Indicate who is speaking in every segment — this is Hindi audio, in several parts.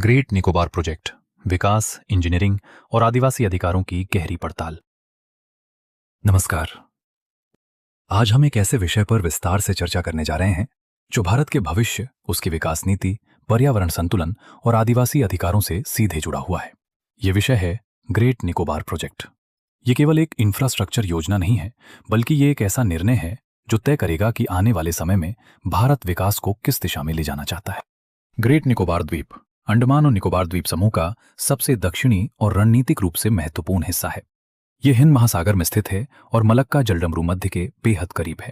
Speaker 1: ग्रेट निकोबार प्रोजेक्ट, विकास, इंजीनियरिंग और आदिवासी अधिकारों की गहरी पड़ताल। नमस्कार। आज हम एक ऐसे विषय पर विस्तार से चर्चा करने जा रहे हैं जो भारत के भविष्य, उसकी विकास नीति, पर्यावरण संतुलन और आदिवासी अधिकारों से सीधे जुड़ा हुआ है। ये विषय है ग्रेट निकोबार प्रोजेक्ट। ये केवल एक इंफ्रास्ट्रक्चर योजना नहीं है, बल्कि ये एक ऐसा निर्णय है जो तय करेगा कि आने वाले समय में भारत विकास को किस दिशा में ले जाना चाहता है। ग्रेट निकोबार द्वीप अंडमान और निकोबार द्वीप समूह का सबसे दक्षिणी और रणनीतिक रूप से महत्वपूर्ण हिस्सा है। यह हिंद महासागर में स्थित है और मलक्का जलडमरू मध्य के बेहद करीब है।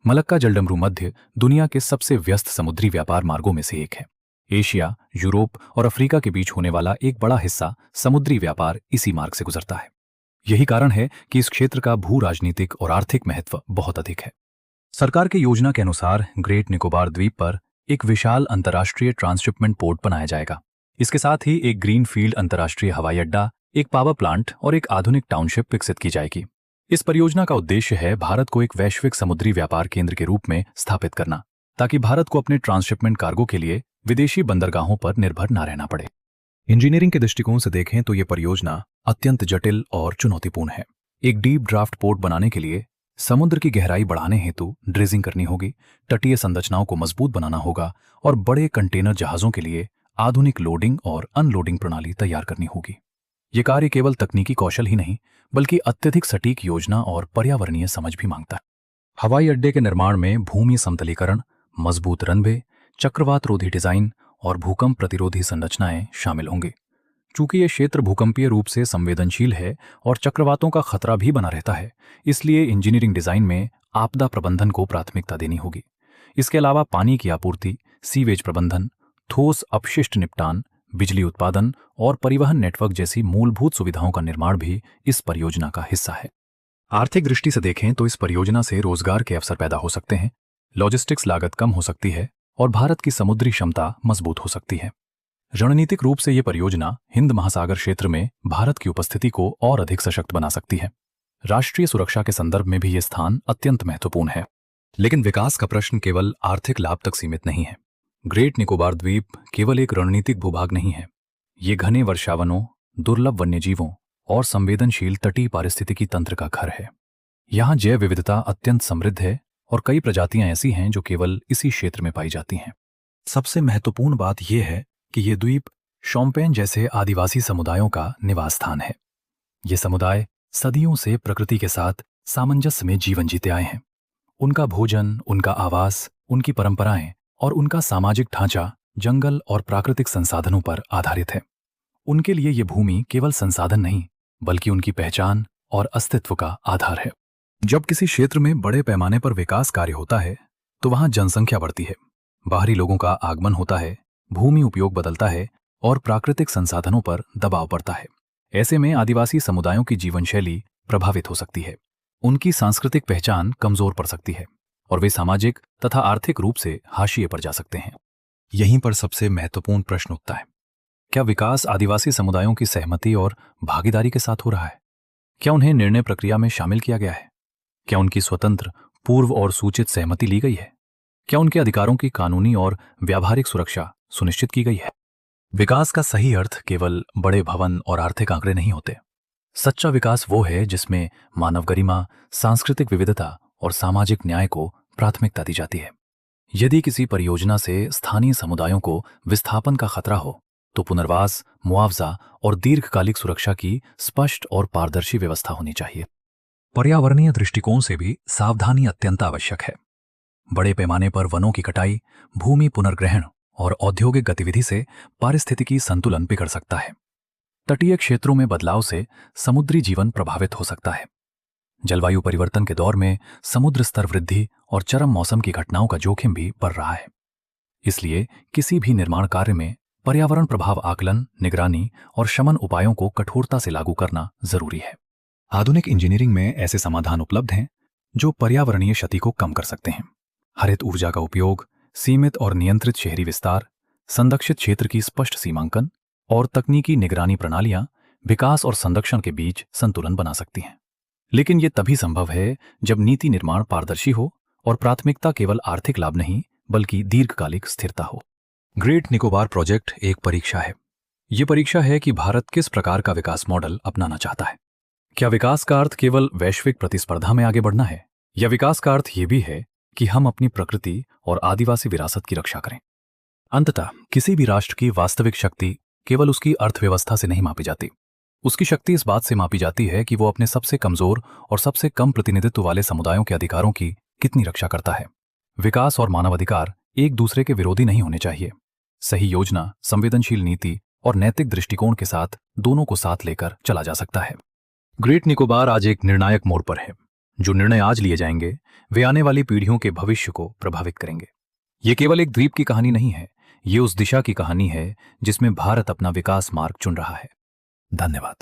Speaker 1: मलक्का जलडमरू मध्य दुनिया के सबसे व्यस्त समुद्री व्यापार मार्गों में से एक है। एशिया, यूरोप और अफ्रीका के बीच होने वाला एक बड़ा हिस्सा समुद्री व्यापार इसी मार्ग से गुजरता है। यही कारण है कि इस क्षेत्र का भू राजनीतिक और आर्थिक महत्व बहुत अधिक है। सरकार की योजना के अनुसार ग्रेट निकोबार द्वीप पर एक विशाल अंतर्राष्ट्रीय ट्रांसशिपमेंट पोर्ट बनाया जाएगा। इसके साथ ही एक ग्रीनफील्ड अंतर्राष्ट्रीय हवाई अड्डा, एक पावर प्लांट और एक आधुनिक टाउनशिप विकसित की जाएगी। इस परियोजना का उद्देश्य है भारत को एक वैश्विक समुद्री व्यापार केंद्र के रूप में स्थापित करना, ताकि भारत को अपने ट्रांसशिपमेंट कार्गो के लिए विदेशी बंदरगाहों पर निर्भर न रहना पड़े। इंजीनियरिंग के दृष्टिकोण से देखें तो ये परियोजना अत्यंत जटिल और चुनौतीपूर्ण है। एक डीप ड्राफ्ट पोर्ट बनाने के लिए समुद्र की गहराई बढ़ाने हेतु ड्रेजिंग करनी होगी, तटीय संरचनाओं को मजबूत बनाना होगा और बड़े कंटेनर जहाजों के लिए आधुनिक लोडिंग और अनलोडिंग प्रणाली तैयार करनी होगी। ये कार्य केवल तकनीकी कौशल ही नहीं, बल्कि अत्यधिक सटीक योजना और पर्यावरणीय समझ भी मांगता है। हवाई अड्डे के निर्माण में भूमि समतलीकरण, मजबूत रनवे, चक्रवात रोधी डिजाइन और भूकंप प्रतिरोधी संरचनाएं शामिल होंगी। चूंकि ये क्षेत्र भूकंपीय रूप से संवेदनशील है और चक्रवातों का खतरा भी बना रहता है, इसलिए इंजीनियरिंग डिजाइन में आपदा प्रबंधन को प्राथमिकता देनी होगी। इसके अलावा पानी की आपूर्ति, सीवेज प्रबंधन, ठोस अपशिष्ट निपटान, बिजली उत्पादन और परिवहन नेटवर्क जैसी मूलभूत सुविधाओं का निर्माण भी इस परियोजना का हिस्सा है। आर्थिक दृष्टि से देखें तो इस परियोजना से रोजगार के अवसर पैदा हो सकते हैं, लॉजिस्टिक्स लागत कम हो सकती है और भारत की समुद्री क्षमता मजबूत हो सकती है। रणनीतिक रूप से यह परियोजना हिंद महासागर क्षेत्र में भारत की उपस्थिति को और अधिक सशक्त बना सकती है। राष्ट्रीय सुरक्षा के संदर्भ में भी यह स्थान अत्यंत महत्वपूर्ण है। लेकिन विकास का प्रश्न केवल आर्थिक लाभ तक सीमित नहीं है। ग्रेट निकोबार द्वीप केवल एक रणनीतिक भूभाग नहीं है। ये घने वर्षावनों, दुर्लभ वन्यजीवों और संवेदनशील तटीय पारिस्थितिकी तंत्र का घर है। यहाँ जैव विविधता अत्यंत समृद्ध है और कई प्रजातियां ऐसी हैं जो केवल इसी क्षेत्र में पाई जाती हैं। सबसे महत्वपूर्ण बात यह है कि ये द्वीप शोम्पेन जैसे आदिवासी समुदायों का निवास स्थान है। ये समुदाय सदियों से प्रकृति के साथ सामंजस्य में जीवन जीते आए हैं। उनका भोजन, उनका आवास, उनकी परंपराएं और उनका सामाजिक ढांचा जंगल और प्राकृतिक संसाधनों पर आधारित है। उनके लिए ये भूमि केवल संसाधन नहीं, बल्कि उनकी पहचान और अस्तित्व का आधार है। जब किसी क्षेत्र में बड़े पैमाने पर विकास कार्य होता है तो वहां जनसंख्या बढ़ती है, बाहरी लोगों का आगमन होता है, भूमि उपयोग बदलता है और प्राकृतिक संसाधनों पर दबाव पड़ता है। ऐसे में आदिवासी समुदायों की जीवन शैली प्रभावित हो सकती है, उनकी सांस्कृतिक पहचान कमजोर पड़ सकती है और वे सामाजिक तथा आर्थिक रूप से हाशिए पर जा सकते हैं। यहीं पर सबसे महत्वपूर्ण प्रश्न उठता है, क्या विकास आदिवासी समुदायों की सहमति और भागीदारी के साथ हो रहा है? क्या उन्हें निर्णय प्रक्रिया में शामिल किया गया है? क्या उनकी स्वतंत्र, पूर्व और सूचित सहमति ली गई है? क्या उनके अधिकारों की कानूनी और व्यावहारिक सुरक्षा सुनिश्चित की गई है? विकास का सही अर्थ केवल बड़े भवन और आर्थिक आंकड़े नहीं होते। सच्चा विकास वो है जिसमें मानव गरिमा, सांस्कृतिक विविधता और सामाजिक न्याय को प्राथमिकता दी जाती है। यदि किसी परियोजना से स्थानीय समुदायों को विस्थापन का खतरा हो तो पुनर्वास, मुआवजा और दीर्घकालिक सुरक्षा की स्पष्ट और पारदर्शी व्यवस्था होनी चाहिए। पर्यावरणीय दृष्टिकोण से भी सावधानी अत्यंत आवश्यक है। बड़े पैमाने पर वनों की कटाई, भूमि पुनर्ग्रहण और औद्योगिक गतिविधि से पारिस्थितिकी संतुलन बिगड़ सकता है। तटीय क्षेत्रों में बदलाव से समुद्री जीवन प्रभावित हो सकता है। जलवायु परिवर्तन के दौर में समुद्र स्तर वृद्धि और चरम मौसम की घटनाओं का जोखिम भी बढ़ रहा है। इसलिए किसी भी निर्माण कार्य में पर्यावरण प्रभाव आकलन, निगरानी और शमन उपायों को कठोरता से लागू करना जरूरी है। आधुनिक इंजीनियरिंग में ऐसे समाधान उपलब्ध हैं जो पर्यावरणीय क्षति को कम कर सकते हैं। हरित ऊर्जा का उपयोग, सीमित और नियंत्रित शहरी विस्तार, संरक्षित क्षेत्र की स्पष्ट सीमांकन और तकनीकी निगरानी प्रणालियां विकास और संरक्षण के बीच संतुलन बना सकती हैं। लेकिन ये तभी संभव है जब नीति निर्माण पारदर्शी हो और प्राथमिकता केवल आर्थिक लाभ नहीं, बल्कि दीर्घकालिक स्थिरता हो। ग्रेट निकोबार प्रोजेक्ट एक परीक्षा है, ये परीक्षा है कि भारत किस प्रकार का विकास मॉडल अपनाना चाहता है। क्या विकास का अर्थ केवल वैश्विक प्रतिस्पर्धा में आगे बढ़ना है, या विकास का अर्थ ये भी है कि हम अपनी प्रकृति और आदिवासी विरासत की रक्षा करें। अंततः किसी भी राष्ट्र की वास्तविक शक्ति केवल उसकी अर्थव्यवस्था से नहीं मापी जाती। उसकी शक्ति इस बात से मापी जाती है कि वो अपने सबसे कमजोर और सबसे कम प्रतिनिधित्व वाले समुदायों के अधिकारों की कितनी रक्षा करता है। विकास और मानवाधिकार एक दूसरे के विरोधी नहीं होने चाहिए। सही योजना, संवेदनशील नीति और नैतिक दृष्टिकोण के साथ दोनों को साथ लेकर चला जा सकता है। ग्रेट निकोबार आज एक निर्णायक मोड़ पर है। जो निर्णय आज लिए जाएंगे वे आने वाली पीढ़ियों के भविष्य को प्रभावित करेंगे। ये केवल एक द्वीप की कहानी नहीं है, ये उस दिशा की कहानी है जिसमें भारत अपना विकास मार्ग चुन रहा है। धन्यवाद।